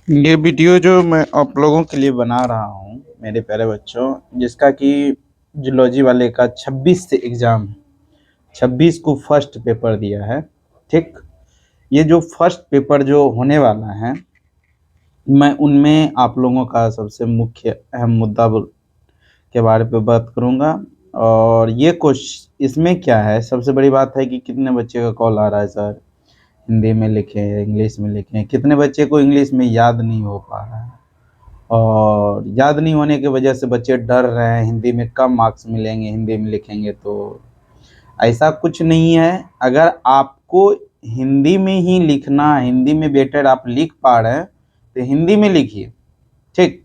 ये वीडियो जो मैं आप लोगों के लिए बना रहा हूँ मेरे प्यारे बच्चों, जिसका कि जूलॉजी वाले का 26 से एग्ज़ाम है। 26 को फर्स्ट पेपर दिया है। ठीक, ये जो फर्स्ट पेपर जो होने वाला है, मैं उनमें आप लोगों का सबसे मुख्य अहम मुद्दा के बारे पे बात करूँगा। और ये क्वेश्चन इसमें क्या है, सबसे बड़ी बात है कि कितने बच्चे का कॉल आ रहा है सर हिंदी में लिखें इंग्लिश में लिखें, कितने बच्चे को इंग्लिश में याद नहीं हो पा रहा है, और याद नहीं होने की वजह से बच्चे डर रहे हैं हिंदी में कम मार्क्स मिलेंगे हिंदी में लिखेंगे। तो ऐसा कुछ नहीं है। अगर आपको हिंदी में ही लिखना, हिंदी में बेटर आप लिख पा रहे हैं तो हिंदी में लिखिए। ठीक,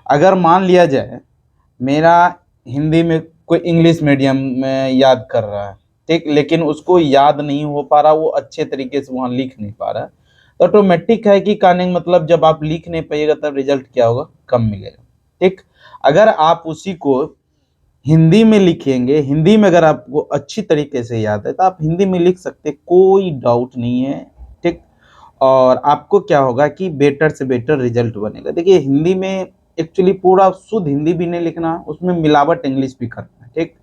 अगर मान लिया जाए मेरा हिंदी में कोई इंग्लिश मीडियम में याद कर रहा है, ठीक, लेकिन उसको याद नहीं हो पा रहा, वो अच्छे तरीके से वहाँ लिख नहीं पा रहा, तो ऑटोमेटिक है कि कहने का मतलब जब आप लिख नहीं पाइएगा तब रिजल्ट क्या होगा, कम मिलेगा। ठीक, अगर आप उसी को हिंदी में लिखेंगे, हिंदी में अगर आपको अच्छी तरीके से याद है तो आप हिंदी में लिख सकते, कोई डाउट नहीं है। ठीक, और आपको क्या होगा कि बेटर से बेटर रिजल्ट बनेगा। देखिए हिंदी में एक्चुअली पूरा शुद्ध हिंदी भी नहीं लिखना, उसमें मिलावट इंग्लिश भी करना है। ठीक,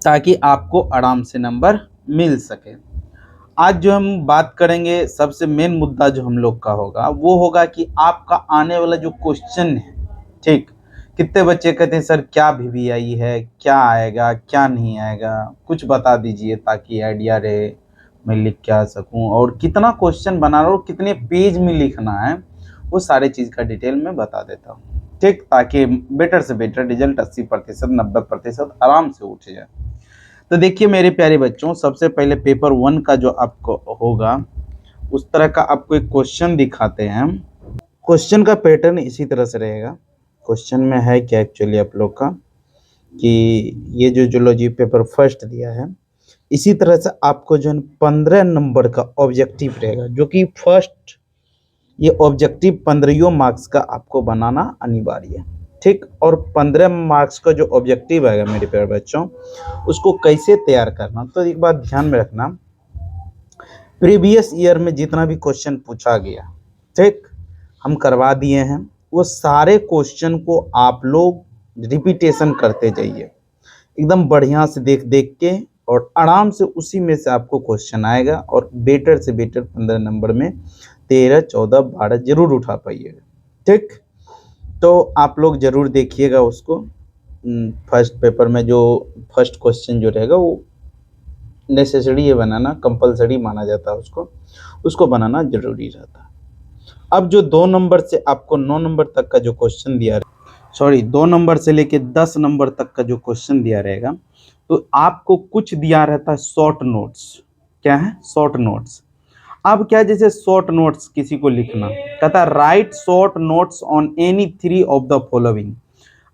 ताकि आपको आराम से नंबर मिल सके। आज जो हम बात करेंगे, सबसे मेन मुद्दा जो हम लोग का होगा वो होगा कि आपका आने वाला जो क्वेश्चन है, ठीक, कितने बच्चे कहते हैं सर क्या वीवीआई है, क्या आएगा क्या नहीं आएगा, कुछ बता दीजिए ताकि आइडिया रहे मैं लिख के आ सकूं, और कितना क्वेश्चन बना रहा हूँ, कितने पेज में लिखना है, वो सारे चीज़ का डिटेल में बता देता हूँ। ठीक, ताकि बेटर से बेटर रिजल्ट 80% 90% आराम से उठ जाए। तो देखिए मेरे प्यारे बच्चों, सबसे पहले पेपर 1 का जो आपको होगा उस तरह का आपको एक क्वेश्चन दिखाते हैं। क्वेश्चन का पैटर्न इसी तरह से रहेगा। क्वेश्चन में है क्या एक्चुअली आप लोग का कि ये जो जूलॉजी पेपर फर्स्ट दिया है, इसी तरह से आपको जो है 15 नंबर का ऑब्जेक्टिव रहेगा, जो कि फर्स्ट ये ऑब्जेक्टिव 15 मार्क्स का आपको बनाना अनिवार्य है। ठीक, और 15 मार्क्स का जो ऑब्जेक्टिव आएगा मेरे प्यारे बच्चों, उसको कैसे तैयार करना, तो एक बात ध्यान में रखना, प्रीवियस ईयर में जितना भी क्वेश्चन पूछा गया, ठीक, हम करवा दिए हैं, वो सारे क्वेश्चन को आप लोग रिपीटेशन करते जाइए एकदम बढ़िया से देख देख के, और आराम से उसी में से आपको क्वेश्चन आएगा, और बेटर से बेटर 15 नंबर में 13 14 12 जरूर उठा पाइएगा। ठीक, तो आप लोग जरूर देखिएगा उसको। फर्स्ट पेपर में जो फर्स्ट क्वेश्चन जो रहेगा वो नेसेसरी है बनाना, कंपलसरी माना जाता है उसको बनाना जरूरी रहता है। अब जो 2 नंबर से आपको 9 नंबर तक का जो क्वेश्चन दिया, सॉरी 2 नंबर से लेके 10 नंबर तक का जो क्वेश्चन दिया रहेगा, तो आपको कुछ दिया रहता है शॉर्ट नोट्स। क्या है? Short notes. अब क्या, जैसे शॉर्ट नोट्स किसी को लिखना, कहता है right short notes on any 3 of the following.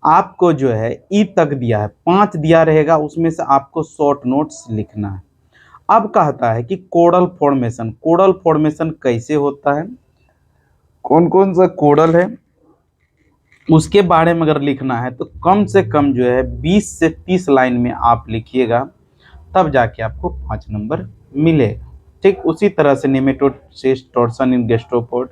आपको जो है ई तक दिया है, 5 दिया रहेगा, उसमें से आपको शॉर्ट नोट्स लिखना है। अब कहता है कि कोडल फॉर्मेशन, कोडल फॉर्मेशन कैसे होता है, कौन कौन सा कोडल है, उसके बारे में अगर लिखना है तो कम से कम जो है 20 से 30 लाइन में आप लिखिएगा, तब जाके आपको 5 नंबर मिलेगा। ठीक, उसी तरह से नेमेटोड सिस्ट टॉर्सन इन गैस्ट्रोपोड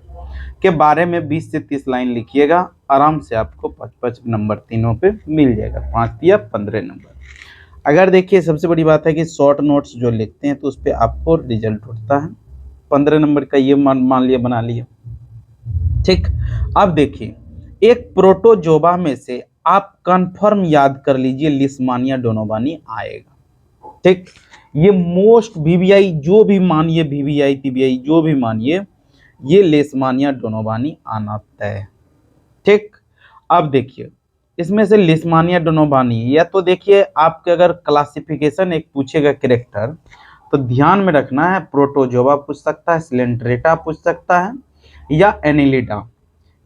के बारे में 20 से 30 लाइन लिखिएगा, आराम से आपको 5-5 नंबर तीनों पे मिल जाएगा, 5 या 15 नंबर। अगर देखिए सबसे बड़ी बात है कि शॉर्ट नोट्स जो लिखते हैं तो उस पर आपको रिजल्ट उठता है 15 नंबर का, ये मान लिया, बना लिया। ठीक, अब देखिए एक प्रोटोजोवा में से आप कंफर्म याद कर लीजिए लिस्मानिया डोनोवानी आएगा। ठीक, ये मोस्ट वीवीआई जो भी मानिए, वीवीआई टीबीआई जो भी मानिए, ये लिस्मानिया डोनोवानी आना तय है। ठीक, अब देखिए इसमें से लिस्मानिया डोनोवानी, या तो देखिए आपके अगर क्लासिफिकेशन एक पूछेगा कैरेक्टर, तो ध्यान में रखना है प्रोटोजोवा पूछ सकता है, सिलेंट्रेटा पूछ सकता है, या एनिलिडा।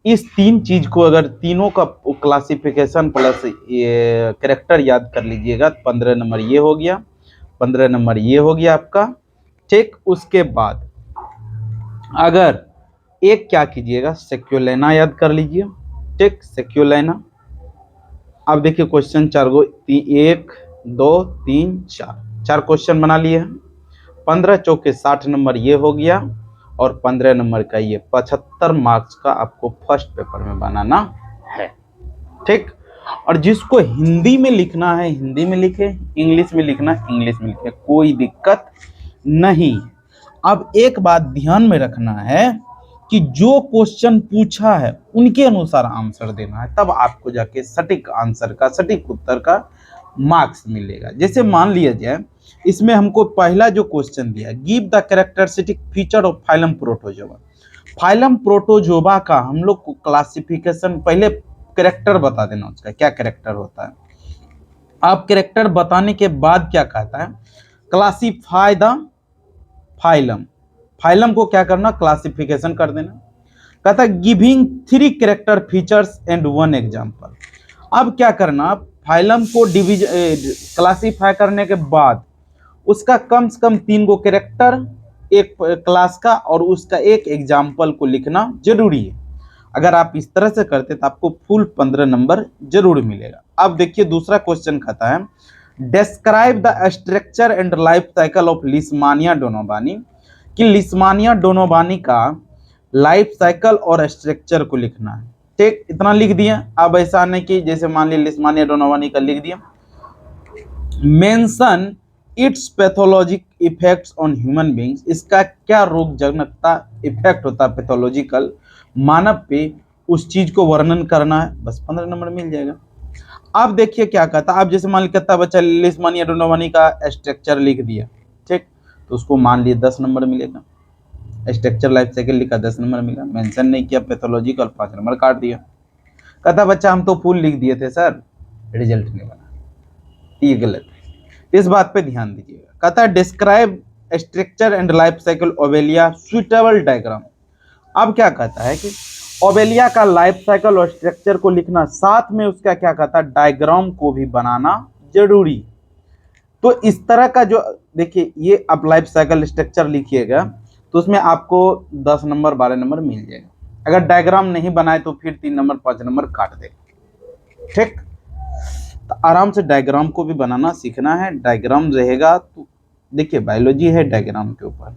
इस 3 चीज को अगर तीनों का क्लासिफिकेशन प्लस ये कैरेक्टर याद कर लीजिएगा, 15 नंबर ये हो गया, 15 नंबर ये हो गया आपका। ठीक, उसके बाद अगर एक क्या कीजिएगा, सेक्युलेना याद कर लीजिए। ठीक, सेक्युलेना। अब देखिए क्वेश्चन 4 गो, 1 2 3 4 क्वेश्चन बना लिए हैं, 15 चौके 60 नंबर ये हो गया, और 15 नंबर का ये 75 मार्क्स का आपको फर्स्ट पेपर में बनाना है। ठीक, और जिसको हिंदी में लिखना है हिंदी में लिखे, इंग्लिश में लिखना है इंग्लिश में लिखे, कोई दिक्कत नहीं। अब एक बात ध्यान में रखना है कि जो क्वेश्चन पूछा है उनके अनुसार आंसर देना है, तब आपको जाके सटीक आंसर का, सटीक उत्तर का मार्क्स मिलेगा। जैसे मान लिया जाए इसमें हमको पहला जो क्वेश्चन दिया, give the characteristic feature of phylum protozoa. Phylum protozoa का हम लोग को क्लासिफिकेशन, पहले कैरेक्टर बता देना उसका क्या कैरेक्टर होता है। आप कैरेक्टर बताने के बाद क्या कहता है, क्लासिफाई द फाइलम। फाइलम को क्या करना, क्लासिफिकेशन कर देना। कहता है giving 3 character features and 1 example. अब क्या करना, फाइलम को क्लासिफाई करने के बाद उसका कम से कम 3 गो कैरेक्टर, एक क्लास का और उसका एक एग्जाम्पल को लिखना जरूरी है। अगर आप इस तरह से करते तो आपको फुल 15 नंबर जरूर मिलेगा। अब देखिए दूसरा क्वेश्चन कहता है describe the structure and life cycle of Leishmania donovani, कि लिस्मानिया डोनोवानी का लाइफ साइकिल और स्ट्रक्चर को लिखना है। ठीक, इतना लिख दिया। अब ऐसा नहीं कि जैसे मान लीजिए लिस्मानिया डोनोवानी का लिख दिया, mention it's pathologic effects on human beings, इसका क्या रोगजनकता इफेक्ट होता है पैथोलॉजिकल मानव पे, उस चीज को वर्णन करना है, बस 15 नंबर मिल जाएगा। अब देखिए क्या कहता है, अब जैसे मान लीजिए कहता बच्चा लिस्मानिया डोनोवानी का स्ट्रक्चर लिख दिया, ठीक, तो उसको मान लिए 10 नंबर मिलेगा। स्ट्रक्चर लाइफ साइकिल लिखा 10 नंबर मिला, मेंशन नहीं किया पैथोलॉजिकल 5 नंबर काट दिया। कहता बच्चा हम तो फुल लिख दिए थे सर, रिजल्ट नहीं बना, ये गलत है, इस बात पे ध्यान दीजिएगा। कहता है describe structure and life cycle Obelia suitable diagram. अब क्या कहता है कि ओवेलिया का लाइफ साइकिल और स्ट्रक्चर को लिखना, साथ में उसका क्या कहता है डायग्राम को भी बनाना जरूरी। तो इस तरह का जो देखिए ये आप लाइफ साइकिल स्ट्रक्चर लिखिएगा तो उसमें आपको 10 नंबर 12 नंबर मिल जाएगा। अगर डायग्राम नहीं बनाए तो फिर 3 नंबर 5 नंबर काट देगा। ठीक, तो आराम से डायग्राम को भी बनाना सीखना है। डायग्राम रहेगा तो देखिए बायोलॉजी है डायग्राम के ऊपर।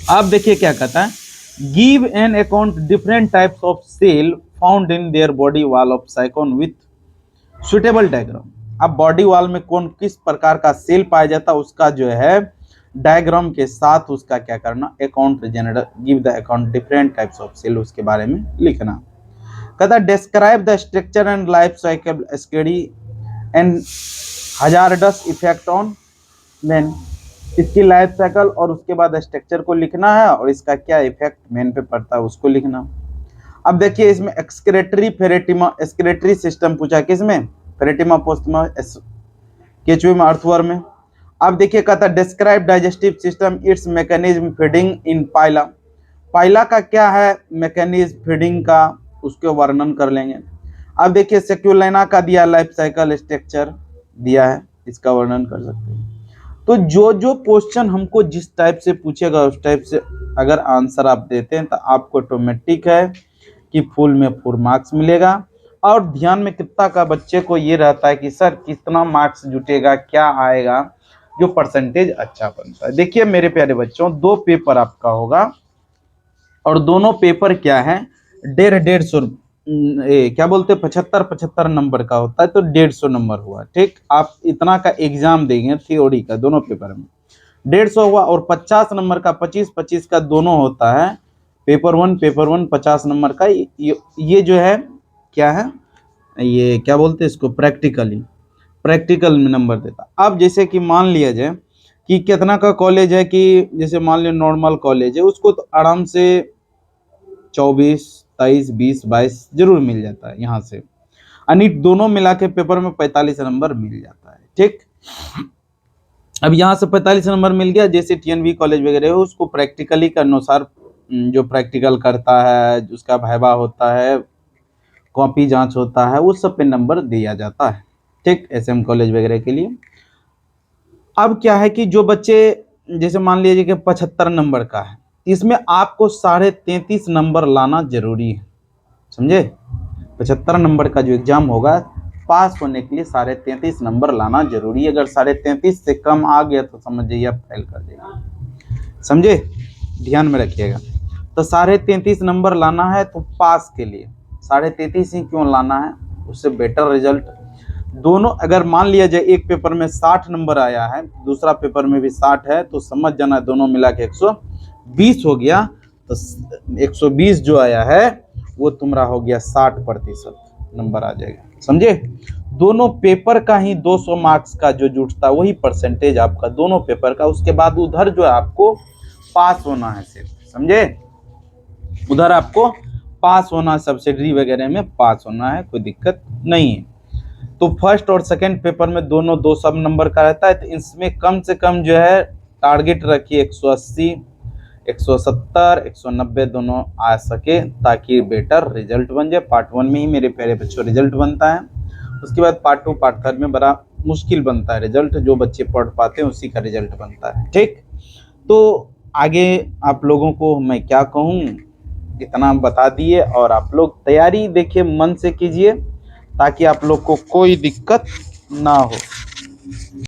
आप देखिए क्या कहता है, give an account different types of cell found in their body wall of Sycon with suitable diagram. अब बॉडी वॉल में कौन किस प्रकार का सेल पाया जाता है उसका जो है डायग्राम के साथ उसका क्या करना, account general, give the account different types of cell, उसके बारे में लिखना। कहता describe the structure and life cycle study and hazardous effect on man, इसकी लाइफ साइकिल और उसके बाद स्ट्रक्चर को लिखना है और इसका क्या इफेक्ट मैन पे पड़ता है उसको लिखना। अब देखिए इसमें एक्सक्रेटरी फेरेटिमा एक्सक्रेटरी सिस्टम पूछा, किसमें, फेरेटिमा पोस्टमा केचुए में अर्थवर्म में। अब देखिए कहता है describe digestive system its mechanism feeding in Pila, Pila का क्या है मैकेनिज्म फीडिंग का, उसके वर्णन कर लेंगे। अब देखिए सेक्युलाइना का दिया लाइफ साइकिल स्ट्रक्चर दिया है, इसका वर्णन कर सकते हैं। तो जो जो क्वेश्चन हमको जिस टाइप से पूछेगा उस टाइप से अगर आंसर आप देते हैं तो आपको ऑटोमेटिक है कि फुल में 4 मार्क्स मिलेगा। और ध्यान में कितना का बच्चे को ये रहता है कि सर कितना मार्क्स जुटेगा, क्या आएगा, जो परसेंटेज अच्छा बनता है। देखिए मेरे प्यारे बच्चों 2 पेपर आपका होगा और दोनों पेपर क्या है 150 क्या बोलते 75 नंबर का होता है, तो 150 नंबर हुआ। ठीक, आप इतना का एग्जाम देंगे थ्योरी का दोनों पेपर में 150 हुआ, और 50 नंबर का 25 का दोनों होता है। पेपर 1 50 नंबर का, ये जो है क्या है, ये क्या बोलते हैं इसको प्रैक्टिकल में नंबर देता। अब जैसे कि मान लिया जाए कि कितना का कॉलेज है, कि जैसे मान लिया नॉर्मल कॉलेज है उसको तो आराम से 24 23 20 22 जरूर मिल जाता है यहाँ से, यानी दोनों मिला के पेपर में 45 नंबर मिल जाता है। ठीक, अब यहाँ से 45 नंबर मिल गया। जैसे टीएनवी कॉलेज वगैरह है उसको प्रैक्टिकली के अनुसार जो प्रैक्टिकल करता है, उसका वाइवा होता है, कॉपी जांच होता है, उस सब पे नंबर दिया जाता है। ठीक, एसएम कॉलेज वगैरह के लिए। अब क्या है कि जो बच्चे जैसे मान लीजिए कि 75 नंबर का है, इसमें आपको 33.5 नंबर लाना जरूरी है, समझे। 75 नंबर का जो एग्जाम होगा पास होने के लिए 33.5 नंबर लाना जरूरी है। अगर 33.5 से कम आ गया तो समझ जाइए आप फेल कर देगा, समझे। ध्यान में रखिएगा। तो 33.5 नंबर लाना है तो पास के लिए 33.5 ही क्यों लाना है, उससे बेटर रिजल्ट। दोनों अगर मान लिया जाए एक पेपर में 60 नंबर आया है, दूसरा पेपर में भी 60 है, तो समझ जाना दोनों मिला के 120 हो गया। तो 120 जो आया है वो तुम्हारा हो गया 60% नंबर आ जाएगा, समझे। दोनों पेपर का ही 200 मार्क्स का जो जुटता है वही परसेंटेज आपका दोनों पेपर का। उसके बाद उधर जो है आपको पास होना है सिर्फ, समझे। उधर आपको पास होना, सब्सिडरी वगैरह में पास होना है, कोई दिक्कत नहीं है। तो फर्स्ट और सेकंड पेपर में दोनों 200 नंबर का रहता है। तो इसमें कम से कम जो है टारगेट रखिए 180, 170, 190 दोनों आ सके, ताकि बेटर रिजल्ट बन जाए। पार्ट 1 में ही मेरे प्यारे बच्चों रिजल्ट बनता है, उसके बाद पार्ट 2 पार्ट 3 में बड़ा मुश्किल बनता है रिजल्ट। जो बच्चे पढ़ पाते हैं उसी का रिजल्ट बनता है, ठीक। तो आगे आप लोगों को मैं क्या कहूँ, इतना बता दिए। और आप लोग तैयारी देखिए मन से कीजिए, ताकि आप लोग को कोई दिक्कत ना हो।